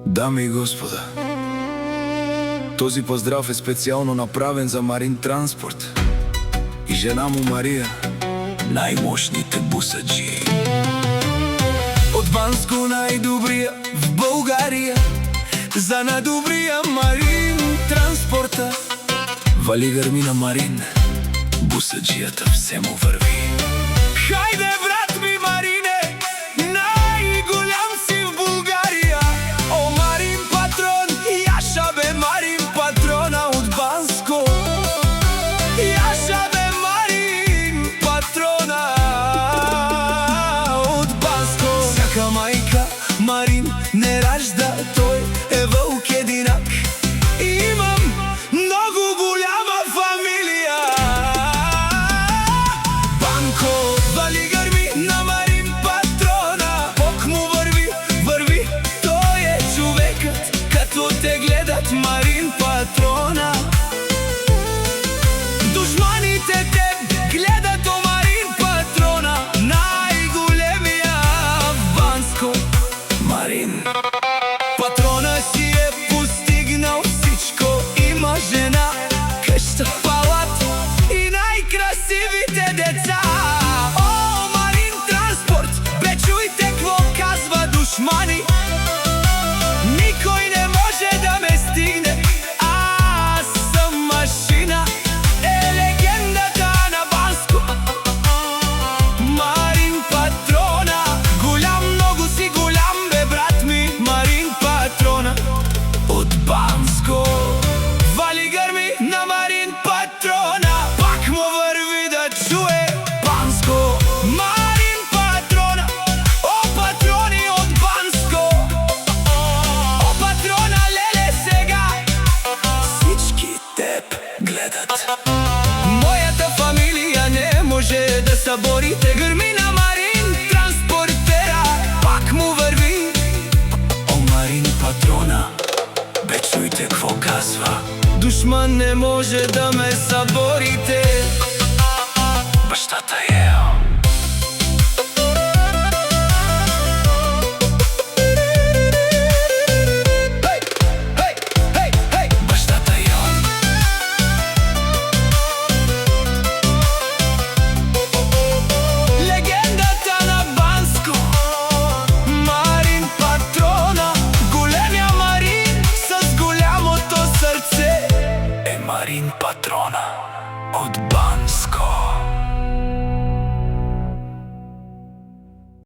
Дами и господа, този поздрав е специално направен за Марин Транспорт и жена му Мария, най-мощните бусаджи. От Банско най-добрия в България, за най-добрия Марин Транспорта. Вали гърми на Марин, бусаджията все му върви. Хайде, брат ми, Марине, най-голям си в България. О, Марин патрон, яша бе Марин патрона от Банско. Яша бе Марин патрона от Банско. Всяка майка Марин не ражда, той е вълк единак. Имам много голяма фамилия. Банко, вали гърми на Марин патрона. Бог му върви, върви, той е човекът, като те гледат Марин патрона. Душманите те гледат о Марин патрона, най-големия в Банско. Марин патрона си е постигнал всичко. Има жена, къща, палат и най-красивите деца. О, Марин Транспорт, бе чуйте какво казва душмани. Никой не може да ме стигне, аз съм машина. Е легендата на Банско, Марин патрона. Голям, много си голям бе, брат ми, Марин патрона от Банско. Вали гърми на Марин патрона, пак му върви да чуе Банско. Марин патрона, о патрони от Банско. О патрона, леле, сега всички теб гледат. Моята фамилия не може да събори. Те гърми на Марин Транспортера, пак му върви. О, Марин патрона, бе чуйте какво казва. Душман не може да ме събори.